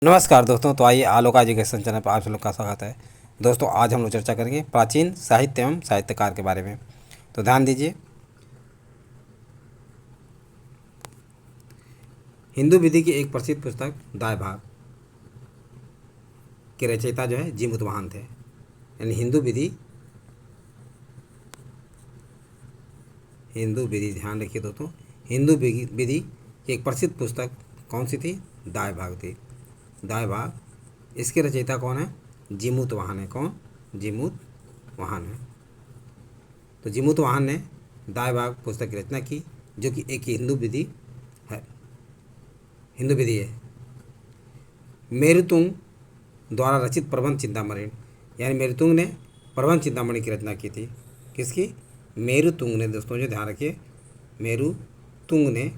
नमस्कार दोस्तों, तो आइए आलोक एजुकेशन चैनल पर आप सब लोग का स्वागत है। दोस्तों, आज हम लोग चर्चा करेंगे प्राचीन साहित्य एवं साहित्यकार के बारे में। तो ध्यान दीजिए, हिंदू विधि की एक प्रसिद्ध पुस्तक दाय भाग के रचयिता जो है जीमूतवाहन थे। यानी हिंदू विधि ध्यान रखिए दोस्तों, विधि की एक प्रसिद्ध पुस्तक कौन सी थी? दाय भाग थी। दाय भाग, इसके रचयिता कौन है? जीमूतवाहन है। कौन? जीमूतवाहन है। तो जीमूतवाहन ने दाय भाग पुस्तक की रचना की, जो कि एक है हिंदू विधि है। मेरुतुंग द्वारा रचित प्रबंध चिंतामणि, यानी मेरुतुंग ने प्रबंध चिंतामणि की रचना की थी। किसकी? मेरुतुंग ने। दोस्तों जो ध्यान रखिए, मेरुतुंग ने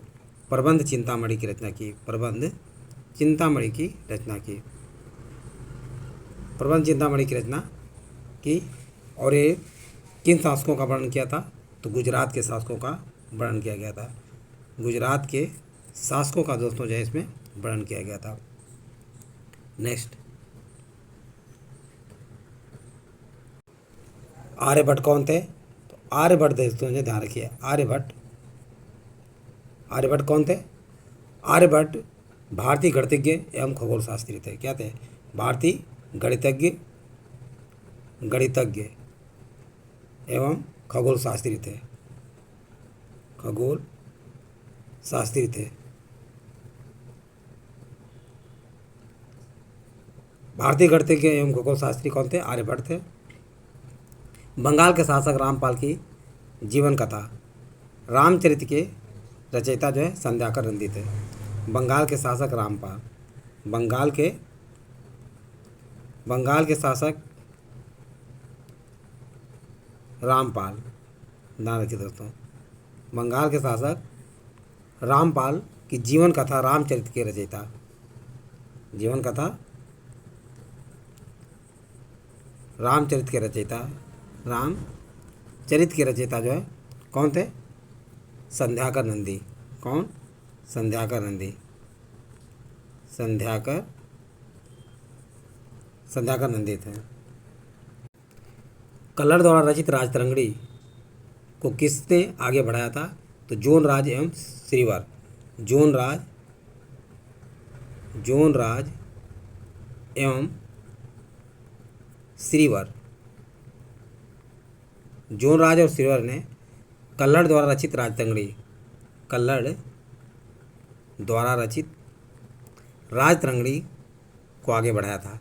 प्रबंध चिंतामणि की रचना की। प्रबंध चिंतामणि की रचना की। प्रबंध चिंतामणि की रचना की। और ये किन शासकों का वर्णन किया था? तो गुजरात के शासकों का वर्णन किया गया था। गुजरात के शासकों का दोस्तों जो है इसमें वर्णन किया गया था। नेक्स्ट, आर्यभट्ट कौन थे? तो आर्यभट्ट दोस्तों जो ध्यान रखिए, आर्यभट्ट कौन थे? आर्यभट्ट भारतीय गणितज्ञ एवं खगोल शास्त्री थे। क्या थे? भारतीय गणितज्ञ एवं खगोल शास्त्री थे। खगोल शास्त्री थे। भारतीय गणितज्ञ एवं खगोल शास्त्री कौन थे? आर्यभट्ट थे। बंगाल के शासक रामपाल की जीवन कथा रामचरित के रचयिता जो है संध्याकर नंदी थे। बंगाल के शासक रामपाल, बंगाल के शासक रामपाल, ध्यान रखिए दोस्तों, बंगाल के शासक रामपाल की जीवन कथा रामचरित के रचयिता, जीवन कथा रामचरित के रचयिता, रामचरित के रचयिता जो है कौन थे? संध्याकर नंदी। कौन? संध्याकर नंदी। संध्याकर नंदी थे। कल्लड़ द्वारा रचित राजतरंगिणी को किसने आगे बढ़ाया था? तो जोनराज एवं श्रीवर। जोनराज एवं श्रीवर। जोनराज और श्रीवर ने कल्लड़ द्वारा रचित राजतरंगिणी को आगे बढ़ाया था।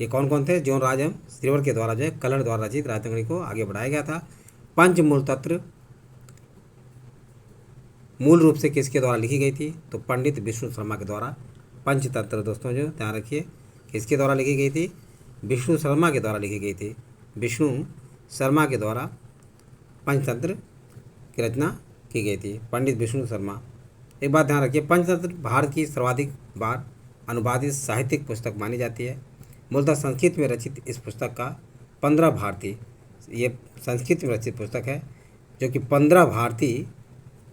ये कौन कौन थे? जोनराज एवं श्रीवर के द्वारा जो है कल्लड़ द्वारा रचित राजतरंगिणी को आगे बढ़ाया गया था। पंचमूल तंत्र मूल रूप से किसके द्वारा लिखी गई थी? तो पंडित विष्णु शर्मा के द्वारा। पंचतंत्र दोस्तों जो ध्यान रखिए, किसके द्वारा लिखी गई थी? विष्णु शर्मा के द्वारा लिखी गई थी। विष्णु शर्मा के द्वारा पंचतंत्र की रचना की गई थी। पंडित विष्णु शर्मा। एक बात ध्यान रखिए, पंचतंत्र भारत की सर्वाधिक बार अनुवादित साहित्यिक पुस्तक मानी जाती है। मूलतः संस्कृत में रचित इस पुस्तक का 15 भारतीय, ये संस्कृत में रचित पुस्तक है, जो कि 15 भारतीय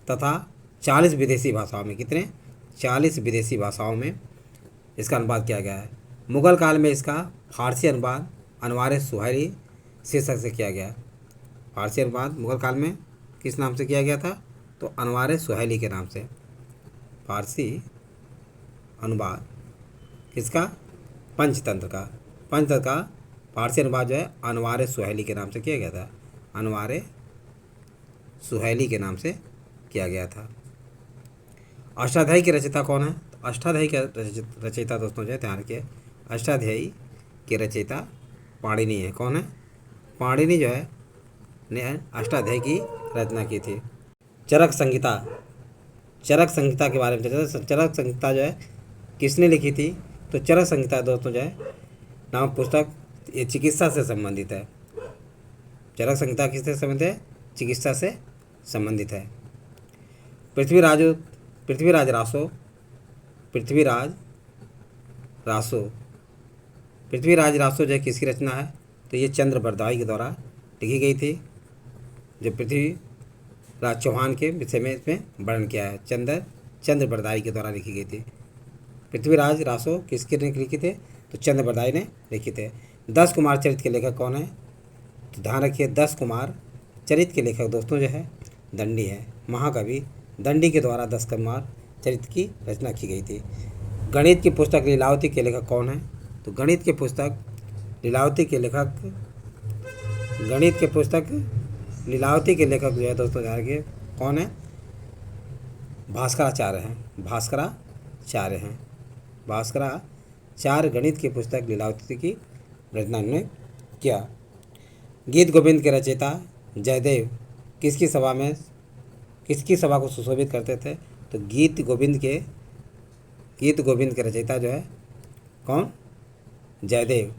तथा 40 विदेशी भाषाओं में, कितने? 40 विदेशी भाषाओं में इसका अनुवाद किया गया है। मुगल काल में इसका फारसी अनुवाद अनवार सुहैली शीर्षक से किया गया। फारसी अनुवाद मुगल काल में किस नाम से किया गया था? तो अनवार सुहैली के नाम से। फारसी अनुवाद किसका? पंचतंत्र का फारसी अनुवाद जो है अनवार सुहैली के नाम से किया गया था। अनवार सुहैली के नाम से किया गया था। अष्टाध्यायी की रचयिता कौन है? तो अष्टाध्यायी के रचयिता दोस्तों जो है ध्यान रखिए, अष्टाध्यायी के रचयिता पाणिनि है। कौन है? पाणिनि जो है ने अष्टाध्यायी की रचना की थी। चरक संहिता के बारे में चरक संहिता जो है किसने लिखी थी? तो चरक संहिता दोस्तों जो है नामक पुस्तक ये चिकित्सा से संबंधित है। चरक संहिता किससे संबंधित है? चिकित्सा से संबंधित है। पृथ्वीराज रासो जो है किसकी रचना है? तो ये चंद्र बरदाई के द्वारा लिखी गई थी, जो पृथ्वीराज चौहान के विषय में इसमें वर्णन किया है। चंद्र बरदाई के द्वारा लिखी गई थी। पृथ्वीराज रासो किसके ने लिखे थे? तो चंद्र बरदाई ने लिखे थे। 10 कुमार चरित्र के लेखक कौन है? तो ध्यान रखिए 10 कुमार चरित्र के लेखक दोस्तों जो है दंडी है। महाकवि दंडी के द्वारा 10 कुमार चरित्र की रचना की गई थी। गणित की पुस्तक लीलावती के लेखक कौन है? तो गणित की पुस्तक लीलावती के लेखक जो है दोस्तों ध्यान रखिए कौन है? भास्कराचार्य हैं। भास्कराचार्य गणित की पुस्तक लीलावती की रचना उन्होंने किया। गीत गोविंद के रचयिता जयदेव किसकी सभा को सुशोभित करते थे? तो गीत गोविंद के रचयिता जो है कौन? जयदेव।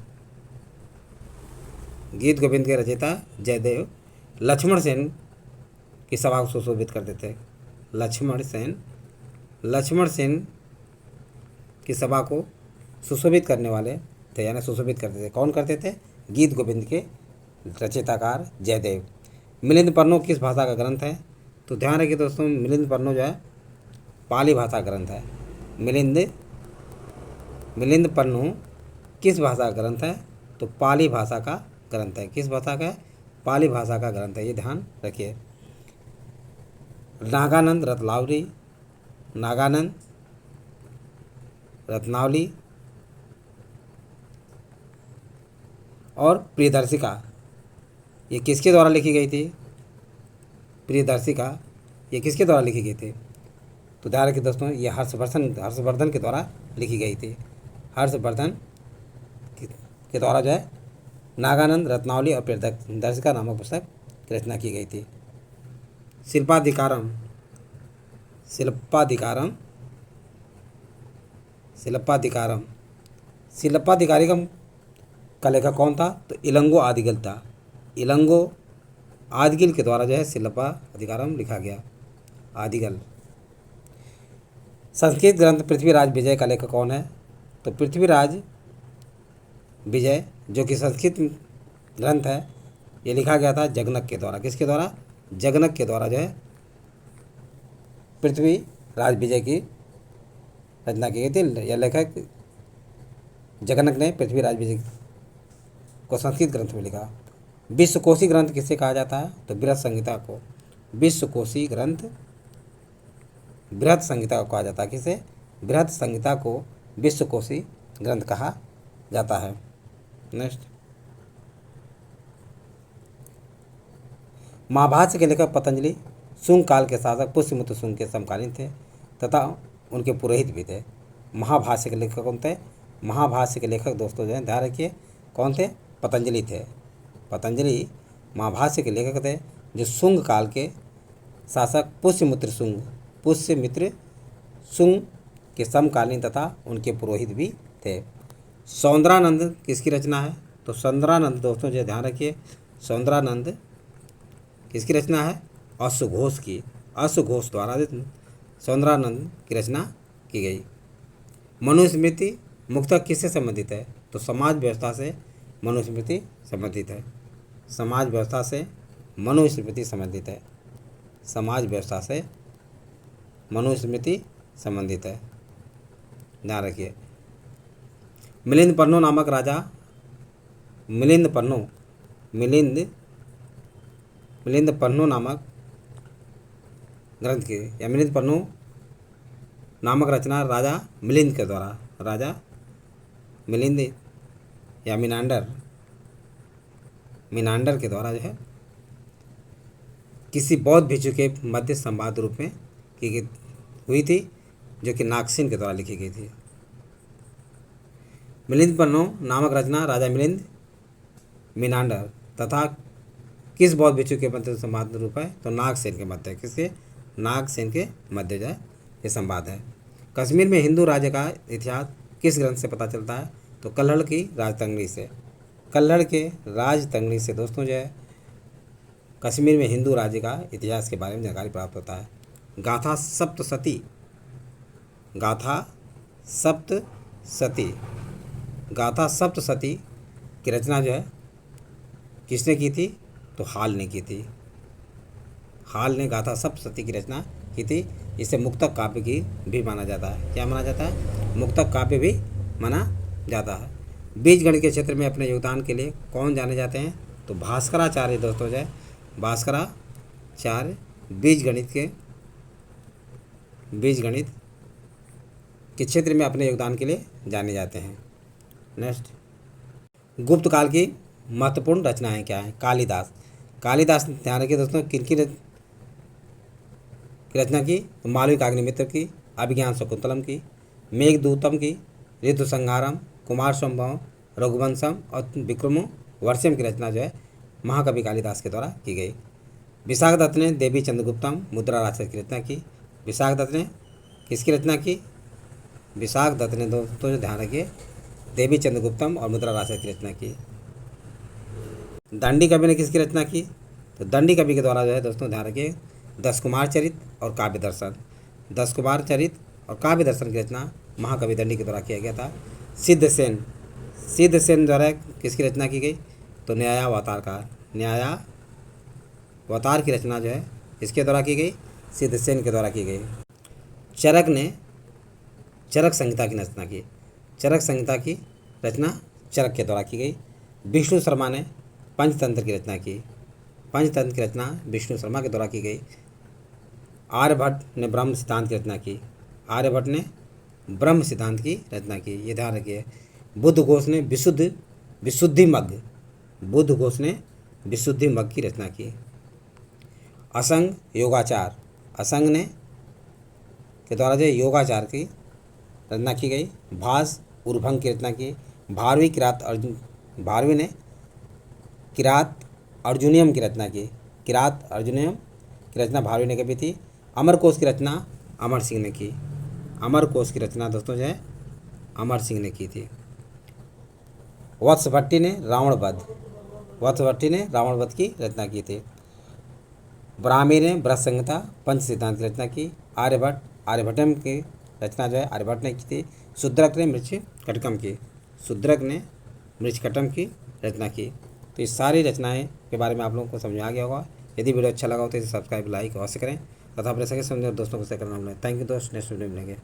गीत गोविंद के रचयिता जयदेव लक्ष्मण सेन की सभा को सुशोभित करते थे। लक्ष्मण सेन की सभा को सुशोभित करने वाले थे, यानी सुशोभित करते थे। कौन करते थे? गीत गोविंद के रचयिताकार जयदेव। मिलिंद पर्नो किस भाषा का ग्रंथ है? तो ध्यान रखिए दोस्तों मिलिंद पर्नो जो है पाली भाषा ग्रंथ है। मिलिंद पर्नो किस भाषा का ग्रंथ है? तो पाली भाषा का ग्रंथ है। किस भाषा का है? पाली भाषा का ग्रंथ है, ये ध्यान रखिए। नागानंद रत्नावली और प्रियदर्शिका ये किसके द्वारा लिखी गई थी? प्रियदर्शिका ये किसके द्वारा लिखी गई थी? तो ध्यान रखिए दोस्तों ये हर्षवर्धन के द्वारा लिखी गई थी। हर्षवर्धन के द्वारा जो है नागानंद रत्नावली और प्रियदर्शिका नामक पुस्तक की रचना की गई थी। शिल्पाधिकारम का लेखक कौन था? तो इलंगो आदिगल था। इलंगो आदिगल के द्वारा जो है शिल्पाधिकारम लिखा गया। आदिगल। संस्कृत ग्रंथ पृथ्वीराज विजय का लेखक कौन है? तो पृथ्वीराज विजय जो कि संस्कृत ग्रंथ है ये लिखा गया था जगनक के द्वारा। किसके द्वारा? जगनक के द्वारा जो है पृथ्वीराज विजय की रचना की गई थी। यह लेखक जगनक ने पृथ्वीराज विजय को संस्कृत ग्रंथ में लिखा। विश्वकोशी ग्रंथ किसे कहा जाता है? तो बृहत संहिता को। विश्वकोशी ग्रंथ बृहत संहिता को कहा जाता है। किसे? बृहत संहिता को विश्वकोशी ग्रंथ कहा जाता है। नेक्स्ट, महाभाष्य के लेखक पतंजलि शुंग काल के शासक पुष्यमित्र शुंग के समकालीन थे तथा उनके पुरोहित भी थे। महाभाष्य के लेखक कौन थे? महाभाष्य के लेखक दोस्तों जो है ध्यान रखिए कौन थे? पतंजलि थे। पतंजलि महाभाष्य के लेखक थे जो शुंग काल के शासक पुष्यमित्र शुंग के समकालीन तथा उनके पुरोहित भी थे। सौंदरानंद किसकी रचना है? तो सौंदरानंद दोस्तों जो ध्यान रखिए सौंदरानंद किसकी रचना है? अश्वघोष की। अश्वघोष द्वारा सौंदरानंद की रचना की गई। मनुस्मृति मुख्यतः किससे संबंधित है? तो समाज व्यवस्था से मनुस्मृति संबंधित है। समाज व्यवस्था से मनुस्मृति संबंधित है। समाज व्यवस्था से मनुस्मृति संबंधित है, ध्यान रखिए। मिलिंद पर्नो नामक राजा मिलिंद पर्नो नामक ग्रंथ की या मिलिंद पर्नो नामक रचना राजा मिलिंद के द्वारा, राजा मिलिंद या मिनांडर के द्वारा जो है किसी बौद्ध भिक्षु के मध्य संवाद रूप में की हुई थी, जो कि नागसेन के द्वारा लिखी गई थी। मिलिंद पर्नो नामक रचना राजा मिनांडर तथा किस बौद्ध भिक्षु के मध्य संवाद रूप है? तो नागसेन के मध्य। किसके? नागसेन के मध्य जो है ये संवाद है। कश्मीर में हिंदू राज्य का इतिहास किस ग्रंथ से पता चलता है? तो कल्हड़ की राजतंगनी से। कल्हड़ के राजतंगनी से दोस्तों जो है कश्मीर में हिंदू राज्य का इतिहास के बारे में जानकारी प्राप्त होता है। गाथा सप्तशती की रचना जो है किसने की थी? तो हाल ने की थी। हाल ने गाथा सप्तशती की रचना की थी। इसे मुक्तक काव्य की भी माना जाता है। क्या माना जाता है? मुक्तक काव्य भी माना जाता है। बीज गणित के क्षेत्र में अपने योगदान के लिए कौन जाने जाते हैं? तो भास्कराचार्य दोस्तों जो है, भास्कराचार्य बीज गणित के क्षेत्र में अपने योगदान के लिए जाने जाते हैं। नेक्स्ट, गुप्त काल की महत्वपूर्ण रचनाएं क्या हैं? कालिदास ध्यान रखिए दोस्तों, किनकी रचना की? मालविकाग्निमित्र की, अभिज्ञान शकुंतलम की, मेघदूतम की, ऋतु संहारम, कुमार संभवम, रघुवंशम और विक्रमो वर्षम की रचना जो है महाकवि कालिदास के द्वारा की गई। विशाख दत्त ने देवी चंद्रगुप्तम मुद्रा राक्षस की रचना की। विशाख दत्त ने किसकी रचना की? विशाख दत्त ने दोस्तों ध्यान रखिए देवी चंद्रगुप्तम और मुद्रा राक्षस की रचना की। दंडी कवि ने किसकी रचना की? तो दंडी कवि के द्वारा जो है दोस्तों ध्यान रखिए दस कुमार चरित और काव्य दर्शन, दस कुमार चरित और काव्य दर्शन की रचना महाकवि दंडी के द्वारा किया गया था। सिद्धसेन द्वारा किसकी रचना की गई? तो न्यायावतार की रचना जो है इसके द्वारा की गई, सिद्धसेन के द्वारा की गई। चरक ने चरक संहिता की रचना की। चरक संहिता की रचना चरक के द्वारा की गई। विष्णु शर्मा ने पंचतंत्र की रचना की। पंचतंत्र की रचना विष्णु शर्मा के द्वारा की गई। आर्यभट्ट ने ब्रह्म सिद्धांत की रचना की। आर्यभट्ट ने ब्रह्म सिद्धांत की रचना की, ये ध्यान रखिए। बुद्ध घोष ने विशुद्धि मग्ग की रचना की। असंग योगाचार, असंग ने के द्वारा जो योगाचार की रचना की गई। भास उर्भंग की रचना की। भारवी ने किरात अर्जुनियम की रचना की। किरात अर्जुनियम की रचना भारवी ने कभी थी। अमरकोश की रचना अमर सिंह ने की। अमरकोश की रचना दोस्तों जो है अमर सिंह ने की थी। वत्स भट्टी ने रावणवध की रचना की थी। ब्राह्मी ने ब्रज संहिता पंच सिद्धांत की रचना की। आर्यभट्टम की रचना जो है आर्यभट्ट ने की थी। शूद्रक ने मृच्छकटम की रचना की। तो ये सारी रचनाएं के बारे में आप लोगों को समझ आ गया होगा। यदि वीडियो अच्छा लगा हो तो इसे सब्सक्राइब लाइक अवश्य करें तथा अपने सगे समझे दोस्तों को शेयर करना भूलें। थैंक यू दोस्त, नेक्स्ट वीडियो में मिलेंगे।